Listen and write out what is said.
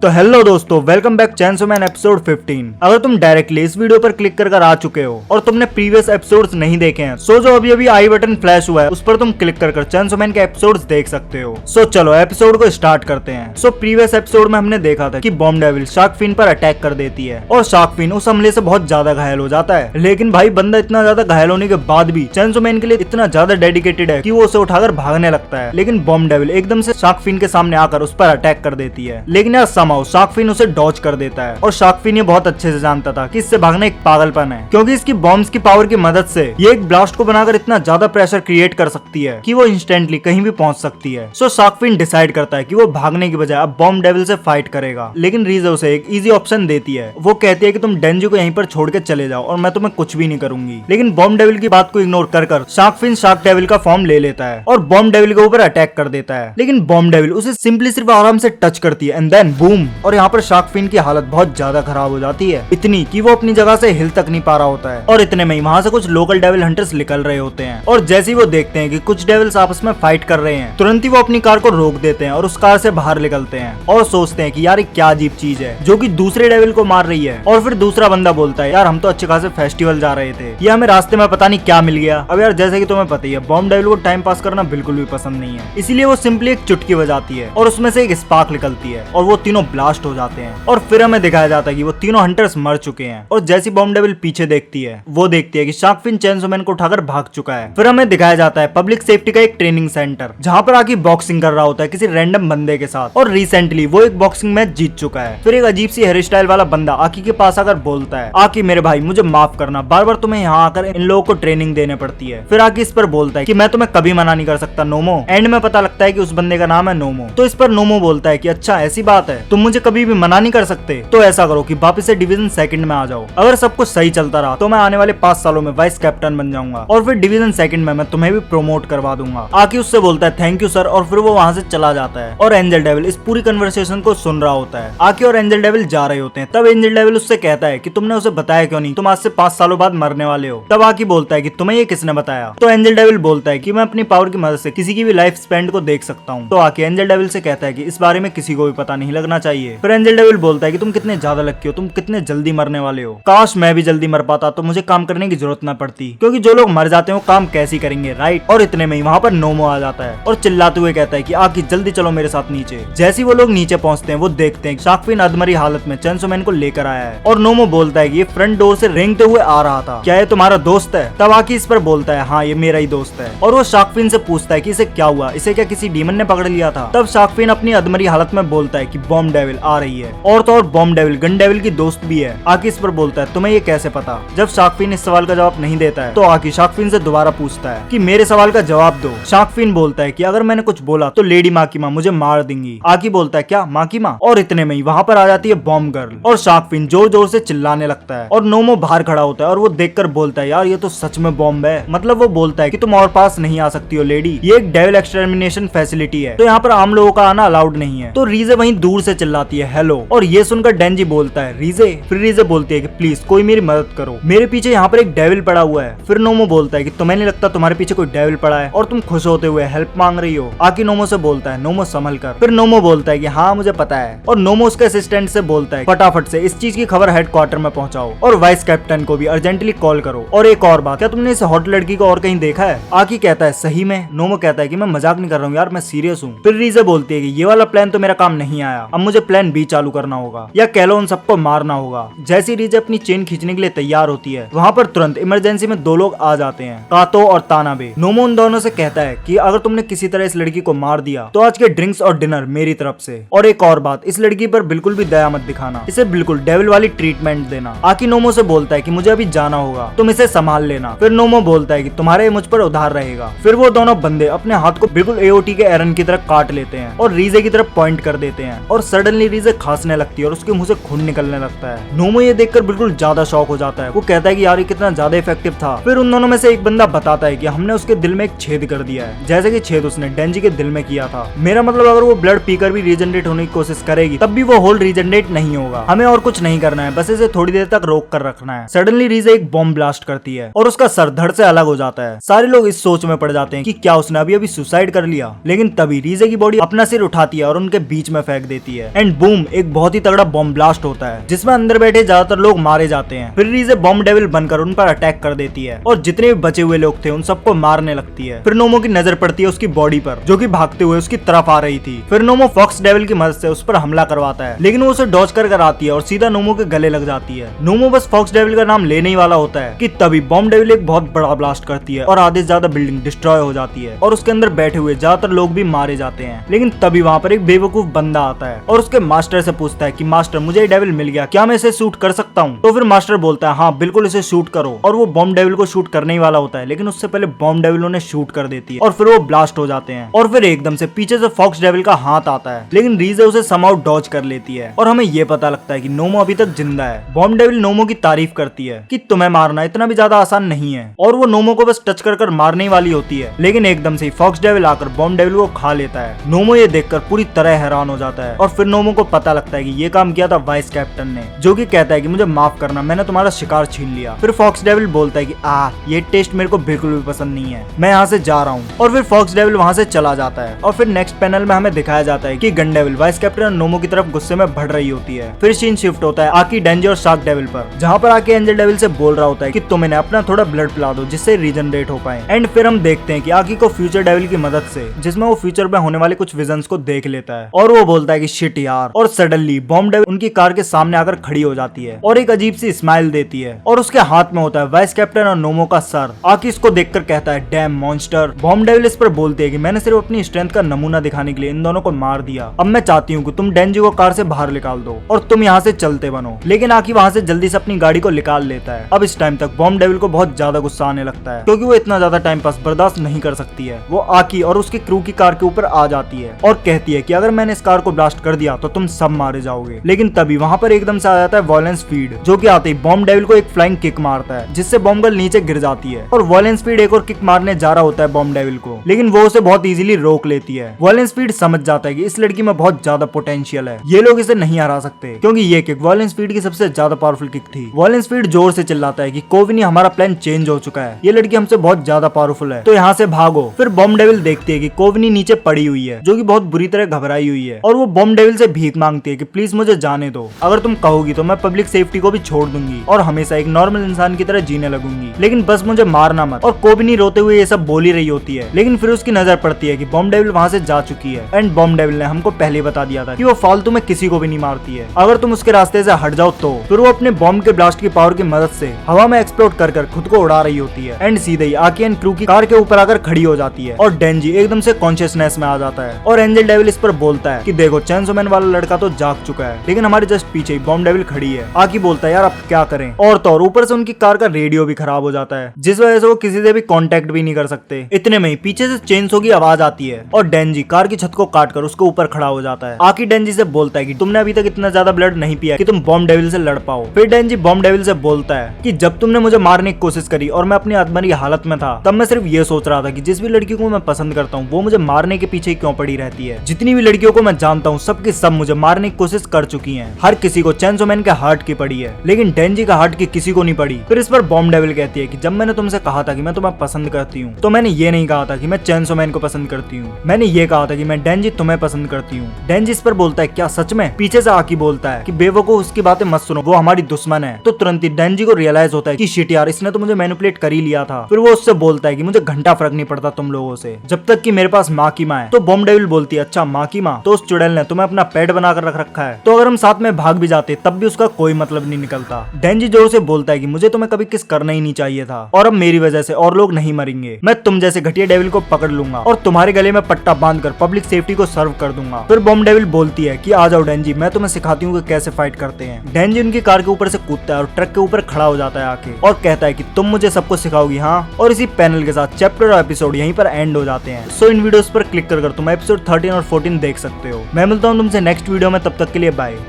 तो हेलो दोस्तों, welcome back chainsaw man episode 15। अगर तुम डायरेक्टली इस वीडियो पर क्लिक कर आ चुके हो और तुमने प्रीवियस एपिसोड्स नहीं देखे हैं, सो जो अभी अभी आई बटन फ्लैश हुआ है उस पर तुम क्लिक कर चेनसो मैन के एपिसोड्स देख सकते हो। सो चलो एपिसोड को स्टार्ट करते हैं। सो प्रीवियस एपिसोड में हमने देखा था कि बॉम्ब डेविल शार्क फिन पर अटैक कर देती है और शार्क फिन उस हमले से बहुत ज्यादा घायल हो जाता है। लेकिन भाई बंदा इतना ज्यादा घायल होने के बाद भी चेनसो मैन के लिए इतना ज्यादा डेडिकेटेड है कि वो उसे उठाकर भागने लगता है। लेकिन बॉम्ब डेविल एकदम से शार्क फिन के सामने आकर उस पर अटैक कर देती है। लेकिन यार समाउ शार्क फिन उसे डॉज कर देता है और शार्क फिन ये बहुत अच्छे से जानता था कि इससे भागना एक पागलपन है, क्योंकि इसकी बॉम्ब्स की पावर की मदद से ये एक ब्लास्ट को बनाकर इतना ज्यादा प्रेशर क्रिएट कर सकती है कि वो इंस्टेंटली कहीं भी पहुंच सकती है। सो शार्क फिन डिसाइड करता है कि वो भागने की बजाय अब बॉम्ब डेविल से फाइट करेगा। लेकिन रीज़ा उसे एक इजी ऑप्शन देती है। वो कहती है कि तुम डेंजी को यहीं पर छोड़ के चले जाओ और मैं तुम्हें कुछ भी नहीं करूंगी। लेकिन बॉम्ब डेविल की बात को इग्नोर कर शार्क फिन शार्क डेविल का फॉर्म ले लेता है और बॉम्ब डेविल के ऊपर अटैक कर देता है। लेकिन बॉम्ब डेविल उसे सिंपली सिर्फ आराम से टच करती है एंड देन बूम। और यहाँ पर शार्क फिन की हालत बहुत ज्यादा खराब हो जाती है, इतनी कि वो अपनी जगह से हिल तक नहीं पा रहा होता है। और इतने में ही वहाँ से कुछ लोकल डेविल हंटर्स निकल रहे होते हैं और जैसे ही वो देखते हैं कि कुछ डेविल्स आपस में फाइट कर रहे हैं, तुरंत ही वो अपनी कार को रोक देते हैं और उस कार से बाहर निकलते हैं और सोचते हैं कि यार ये क्या अजीब चीज है जो कि दूसरे डेविल को मार रही है। और फिर दूसरा बंदा बोलता है, यार हम तो अच्छे खासे फेस्टिवल जा रहे थे, ये हमें रास्ते में पता नहीं क्या मिल गया। अब यार जैसे कि तुम्हें पता ही है, बॉम्ब डेविल को टाइम पास करना बिल्कुल भी पसंद नहीं है, इसीलिए वो सिंपली एक चुटकी बजाती है और उसमें से एक स्पार्क निकलती है और वो तीनों ब्लास्ट हो जाते हैं। और फिर हमें दिखाया जाता है कि वो तीनों हंटर्स मर चुके हैं। और जैसी बॉम्ब डेविल पीछे देखती है, वो देखती है कि शार्क फिन चेनसो मैन को उठाकर भाग चुका है। फिर हमें दिखाया जाता है पब्लिक सेफ्टी का एक ट्रेनिंग सेंटर, जहाँ पर आकी बॉक्सिंग कर रहा होता है किसी रैंडम बंदे के साथ और रिसेंटली वो एक बॉक्सिंग मैच जीत चुका है। फिर एक अजीब सी हेयर स्टाइल वाला बंदा आकी के पास आकर बोलता है, आकी मेरे भाई मुझे माफ करना, बार बार तुम्हें यहाँ आकर इन लोगों को ट्रेनिंग देने पड़ती है। फिर आकी इस पर बोलता है कि मैं तुम्हें कभी मना नहीं कर सकता नोमो। एंड में पता लगता है कि उस बंदे का नाम है नोमो। तो इस पर नोमो बोलता है कि अच्छा ऐसी बात है, तुम मुझे कभी भी मना नहीं कर सकते, तो ऐसा करो कि वापस से डिवीजन सेकंड में आ जाओ। अगर सब कुछ सही चलता रहा तो मैं आने वाले 5 सालों में वाइस कैप्टन बन जाऊंगा और फिर डिवीजन सेकंड में मैं तुम्हें भी प्रमोट करवा दूंगा। आकी उससे बोलता है थैंक यू सर और फिर वो वहाँ से चला जाता है। और एंजल डेविल इस पूरी कन्वर्सेशन को सुन रहा होता है। आकी और एंजल डेविल जा रहे होते हैं। तब एंजल डेविल उससे कहता है कि तुमने उसे बताया क्यों नहीं, तुम आज से 5 सालों बाद मरने वाले हो। तब आकी बोलता है कि तुम्हें ये किसने बताया। तो एंजल डेविल बोलता है कि मैं अपनी पावर की मदद से किसी की भी लाइफ स्पेंड को देख सकता हूँ। तो आकी एंजल डेविल से कहता है कि इस बारे में किसी को भी पता नहीं लगना चाहिए। फिर एंजल डेविल बोलता है कि तुम कितने ज्यादा लकी हो, तुम कितने जल्दी मरने वाले हो, काश मैं भी जल्दी मर पाता तो मुझे काम करने की जरूरत न पड़ती, क्योंकि जो लोग मर जाते हैं वो काम कैसे करेंगे, राइट। और इतने में ही वहाँ पर नोमो आ जाता है और चिल्लाते हुए कहता है कि आकी जल्दी चलो मेरे साथ नीचे। जैसे वो लोग नीचे पहुंचते हैं वो देखते हैं शार्क फिन अधमरी हालत में चेनसो मैन को लेकर आया है और नोमो बोलता है कि ये फ्रंट डोर से रेंगते हुए आ रहा था, क्या ये तुम्हारा दोस्त है। तब आकी इस पर बोलता है हाँ ये मेरा ही दोस्त है। और वो शार्क फिन से पूछता है कि इसे क्या हुआ, इसे क्या किसी डीमन ने पकड़ लिया था। तब शार्क फिन अपनी अधमरी हालत में बोलता है कि बॉम्ब डेविल आ रही है और तो और बॉम्ब डेविल गन डेविल की दोस्त भी है। आकी इस पर बोलता है तुम्हें ये कैसे पता। जब शार्क फिन इस सवाल का जवाब नहीं देता है तो आकी शार्क फिन से दोबारा पूछता है कि मेरे सवाल का जवाब दो। शार्क फिन बोलता है कि अगर मैंने कुछ बोला तो लेडी माकीमा मुझे मार देंगी। आकी बोलता है क्या माकीमा। और इतने में ही वहाँ पर आ जाती है बॉम्ब गर्ल और शार्क फिन जोर जोर से चिल्लाने लगता है और नोमो बाहर खड़ा होता है और वो देखकर बोलता है यार ये तो सच में बॉम्ब है। मतलब वो बोलता है कि तुम और पास नहीं आ सकती हो लेडी, ये एक डेविल एक्सटर्मिनेशन फैसिलिटी है तो यहाँ पर आम लोगों का आना अलाउड नहीं है। तो रीजे वहीं दूर से चिल्लाती है हेलो और ये सुनकर डेंजी बोलता है रीजे। फिर रीजे बोलती है कि प्लीज कोई मेरी मदद करो, मेरे पीछे यहाँ पर एक डेविल पड़ा हुआ है। फिर नोमो बोलता है कि तुम्हें नहीं लगता तुम्हारे पीछे कोई डेविल पड़ा है और तुम खुश होते हुए हेल्प मांग रही हो। आकी नोमो से बोलता है नोमो संभल कर। फिर नोमो बोलता है कि हाँ मुझे पता है और नोमो उसके असिस्टेंट से बोलता है फटाफट से इस चीज की खबर हेडक्वार्टर में पहुंचाओ और वाइस कैप्टन को भी अर्जेंटली कॉल करो। और एक और बात, क्या तुमने इस हॉट लड़की को और कहीं देखा है। आकी कहता है सही में। नोमो कहता है कि मैं मजाक नहीं कर रहा हूँ यार, मैं सीरियस हूँ। फिर रीजे बोलती है कि ये वाला प्लान तो मेरा काम नहीं आया, अब मुझे प्लान बी चालू करना होगा या कह लो उन सबको मारना होगा। जैसी रीजे अपनी चेन खींचने के लिए तैयार होती है वहाँ पर तुरंत इमरजेंसी में 2 लोग आ जाते हैं, कातो और तानाबे। नोमो उन दोनों से कहता है कि अगर तुमने किसी तरह इस लड़की को मार दिया तो आज के ड्रिंक्स और डिनर मेरी तरफ से। और एक और बात, इस लड़की पर बिल्कुल भी दया मत दिखाना, इसे बिल्कुल डेविल वाली ट्रीटमेंट देना। आकी नोमो से बोलता है कि मुझे अभी जाना होगा, तुम इसे संभाल लेना। फिर नोमो बोलता है कि तुम्हारे मुझ पर उधार रहेगा। फिर वो दोनों बंदे अपने हाथ को बिल्कुल एओटी के एरन की तरह काट लेते हैं और रीजे की तरफ पॉइंट कर देते हैं और सडनली रीजे खांसने लगती है और उसके मुंह से खून निकलने लगता है। नोमो ये देखकर बिल्कुल ज्यादा शॉक हो जाता है। वो कहता है कि यार ये कितना ज्यादा इफेक्टिव था। फिर उन दोनों में से एक बंदा बताता है कि हमने उसके दिल में एक छेद कर दिया है, जैसे कि छेद उसने डेंजी के दिल में किया था। मेरा मतलब अगर वो ब्लड पीकर भी रीजनरेट होने की कोशिश करेगी तब भी वो होल रीजनरेट नहीं होगा। हमें और कुछ नहीं करना है, बस इसे थोड़ी देर तक रोक कर रखना है। सडनली रीजे एक बॉम्ब ब्लास्ट करती है और उसका सर धड़ से अलग हो जाता है। सारे लोग इस सोच में पड़ जाते हैं कि क्या उसने अभी अभी सुसाइड कर लिया। लेकिन तभी रीजे की बॉडी अपना सिर उठाती है और उनके बीच में फेंक देती है है एंड बूम, एक बहुत ही तगड़ा बॉम्ब ब्लास्ट होता है जिसमें अंदर बैठे ज्यादातर लोग मारे जाते हैं। फिर रीजे बॉम्ब डेविल बनकर उन पर अटैक कर देती है और जितने भी बचे हुए लोग थे उन सबको मारने लगती है। फिर नोमो की नजर पड़ती है उसकी बॉडी पर जो कि भागते हुए उसकी तरफ आ रही थी। फिर नोमो फॉक्स डेविल की मदद से उस पर हमला करवाता है, लेकिन वो उसे डॉज कर आती है और सीधा नोमो के गले लग जाती है। नोमो बस फॉक्स डेविल का नाम लेने ही वाला होता है कि तभी बॉम्ब डेविल एक बहुत बड़ा ब्लास्ट करती है और आधे से ज्यादा बिल्डिंग डिस्ट्रॉय हो जाती है और उसके अंदर बैठे हुए ज्यादातर लोग भी मारे जाते हैं। लेकिन तभी वहाँ पर एक बेवकूफ बंदा आता है और उसके मास्टर से पूछता है कि मास्टर, मुझे ये डेविल मिल गया, क्या मैं इसे शूट कर सकता हूँ? तो फिर मास्टर बोलता है हाँ बिल्कुल इसे शूट करो। और वो बॉम्ब डेविल को शूट करने ही वाला होता है, लेकिन उससे पहले बॉम्ब डेविल उन्हें शूट कर देती है और फिर वो ब्लास्ट हो जाते हैं। और फिर एकदम से पीछे से फॉक्स डेविल का हाथ आता है, लेकिन रीजे उसे समहाउ डॉज कर लेती है और हमें ये पता लगता है कि नोमो अभी तक जिंदा है। बॉम्ब डेविल नोमो की तारीफ करती है कि तुम्हें मारना इतना भी ज्यादा आसान नहीं है और वो नोमो को बस टच कर मारने ही वाली होती है, लेकिन एकदम से फॉक्स डेविल आकर बॉम्ब डेविल को खा लेता है। नोमो ये देखकर पूरी तरह हैरान हो जाता है और फिर नोमो को पता लगता है कि ये काम किया था वाइस कैप्टन ने, जो कि कहता है कि मुझे माफ करना, मैंने तुम्हारा शिकार छीन लिया। फिर फॉक्स डेविल बोलता है कि ये टेस्ट मेरे को बिल्कुल भी पसंद नहीं है, मैं यहाँ से जा रहा हूँ। और फिर फॉक्स डेविल वहाँ से चला जाता है और फिर नेक्स्ट पैनल में हमें दिखाया जाता है कि गन डेविल वाइस कैप्टन और नोमो की तरफ गुस्से में बढ़ रही होती है। फिर सीन शिफ्ट होता है आकी, डेंजी और शार्क डेविल पर, जहाँ पर आकी एंजल डेविल से बोल रहा होता है कि तुम इन्हें अपना थोड़ा ब्लड पिला दो जिससे रीजनरेट हो पाए। एंड फिर हम देखते हैं कि आकी को फ्यूचर डेविल की मदद से, जिसमें वो फ्यूचर में होने वाले कुछ विजन्स को देख लेता है और वो बोलता है कि शिट यार। और सडनली बॉम्ब डेविल उनकी कार के सामने आकर खड़ी हो जाती है और एक अजीब सी स्माइल देती है और उसके हाथ में होता है वाइस कैप्टन और नोमो का सर। आकी इसको देखकर कहता है डैम मॉन्स्टर। बॉम्ब डेविल इस पर बोलते है कि मैंने सिर्फ अपनी स्ट्रेंथ का नमूना दिखाने के लिए इन दोनों को मार दिया, अब मैं चाहती हूँ कि तुम डेंजी को कार से बाहर निकाल दो और तुम यहाँ से चलते बनो। लेकिन आकी वहाँ से जल्दी से अपनी गाड़ी को निकाल लेता है। अब इस टाइम तक बॉम्ब डेविल को बहुत ज्यादा गुस्सा आने लगता है क्योंकि वो इतना ज्यादा टाइम पास बर्दाश्त नहीं कर सकती है। वो आकी और उसकी क्रू की कार के ऊपर आ जाती है और कहती है कि अगर मैंने इस कार को ब्लास्ट कर दिया तो तुम सब मारे जाओगे। लेकिन तभी वहाँ पर एकदम से आ जाता है वॉयलेंस स्पीड, जो कि आते ही बॉम्ब डेविल को एक फ्लाइंग किक मारता है जिससे बॉम्ब गर्ल नीचे गिर जाती है और वॉयलेंस स्पीड एक और किक मारने जा रहा होता है बॉम्ब डेविल को, लेकिन वो उसे बहुत इजीली रोक लेती है। वॉयलेंस स्पीड समझ जाता है कि इस लड़की में बहुत ज्यादा पोटेंशियल है, ये लोग इसे नहीं हरा सकते, क्योंकि ये किक वॉयलेंस स्पीड की सबसे ज्यादा पावरफुल किक थी। वॉयलेंस स्पीड जोर से चिल्लाता है कि कोविनी, हमारा प्लान चेंज हो चुका है, ये लड़की हमसे बहुत ज्यादा पावरफुल है, तो यहाँ से भागो। फिर बॉम्ब डेविल देखती है कि कोविनी नीचे पड़ी हुई है, जो कि बहुत बुरी तरह घबराई हुई है, और वो बॉम्ब डेविल से भीख मांगती है कि प्लीज मुझे जाने दो, अगर तुम कहोगी तो मैं पब्लिक सेफ्टी को भी छोड़ दूंगी और हमेशा एक नॉर्मल इंसान की तरह जीने लगूंगी, लेकिन बस मुझे मारना मत। और कोविनी रोते हुए ये सब बोली रही होती है, लेकिन फिर उसकी नजर पड़ती है कि बॉम्ब डेविल वहाँ से जा चुकी है एंड बॉम्ब डेविल ने हमको पहले बता दिया था कि वो फालतू में किसी को भी नहीं मारती है, अगर तुम उसके रास्ते से हट जाओ तो। फिर वो अपने बॉम्ब के ब्लास्ट की पावर की मदद से हवा में एक्सप्लोड कर खुद को उड़ा रही होती है एंड सीधे ही आकी एंड क्रू की कार के ऊपर आकर खड़ी हो जाती है और डेंजी एकदम से कॉन्शियसनेस में आ जाता है और एंजल डेविल इस पर बोलता है कि देखो चेनसो मैन वाला लड़का तो जाग चुका है, लेकिन हमारे जस्ट पीछे ही बॉम्ब डेविल खड़ी है। आकी बोलता है यार अब क्या करें, और तो और ऊपर से उनकी कार का रेडियो भी खराब हो जाता है, जिस वजह से वो किसी से भी कांटेक्ट भी नहीं कर सकते। इतने में ही पीछे से चेनसो की आवाज आती है और डेंजी कार की छत को काटकर उसके ऊपर खड़ा हो जाता है। आकी डेंजी से बोलता है कि तुमने अभी तक इतना ज्यादा ब्लड नहीं पिया कि तुम बॉम्ब डेविल से लड़ पाओ। फिर डेंजी बॉम्ब डेविल से बोलता है कि जब तुमने मुझे मारने की कोशिश करी और मैं अपनी अधमरी हालत में था, तब मैं सिर्फ ये सोच रहा था कि जिस भी लड़की को मैं पसंद करता हूँ वो मुझे मारने के पीछे क्यों पड़ी रहती है। जितनी भी लड़कियों को मैं जानता हूँ सबकी सब मुझे मारने की कोशिश कर चुकी हैं, हर किसी को चेनसो मैन के हार्ट की पड़ी है, लेकिन डेंजी का हार्ट की किसी को नहीं पड़ी। फिर इस पर बॉम्ब डेविल कहती है कि जब मैंने तुमसे कहा था कि मैं तुम्हें पसंद करती हूँ, तो मैंने ये नहीं कहा था कि मैं चेनसो मैन को पसंद करती हूँ, मैंने ये कहा था कि मैं डेंजी तुम्हें पसंद करती हूँ। डेंजी इस पर बोलता है क्या सच में? पीछे से आकी बोलता है कि बेवकूफ उसकी बातें मत सुनो, वो हमारी दुश्मन है। तो तुरंत ही डेंजी को रियलाइज होता है कि शिट यार, इसने तो मुझे मैनिपुलेट कर ही लिया था। फिर वो उससे बोलता है कि मुझे घंटा फर्क नहीं पड़ता तुम लोगों से, जब तक कि मेरे पास माँ की माँ है। तो बॉम्ब डेविल बोलती है अच्छा माँ की माँ, तो उस चुड़ैल ने तुम्हें अपना पेट बनाकर रख रखा है, तो अगर हम साथ में भाग भी जाते तब भी उसका कोई मतलब नहीं निकलता। डेंजी जोर से बोलता है कि मुझे तुम्हें कभी किस करना ही नहीं चाहिए था और अब मेरी वजह से और लोग नहीं मरेंगे, मैं तुम जैसे घटिया डेविल को पकड़ लूंगा और तुम्हारे गले में पट्टा बांधकर पब्लिक सेफ्टी को सर्व कर दूंगा। फिर बॉम्ब डेविल बोलती है कि आ जाओ डेंजी, मैं तुम्हें सिखाती हूँ कि कैसे फाइट करते हैं। डेंजी उनकी कार के ऊपर से कूदता है और ट्रक के ऊपर खड़ा हो जाता है आके और कहता है कि तुम मुझे सबको सिखाओगी हाँ। और इसी पैनल के साथ चैप्टर और एपिसोड यहीं पर एंड हो जाते हैं। सो इन वीडियोस पर क्लिक कर तुम एपिसोड 13 और 14 देख सकते हो। मैं मिलता हूँ तुमसे नेक्स्ट वीडियो में, तब तक के लिए बाय।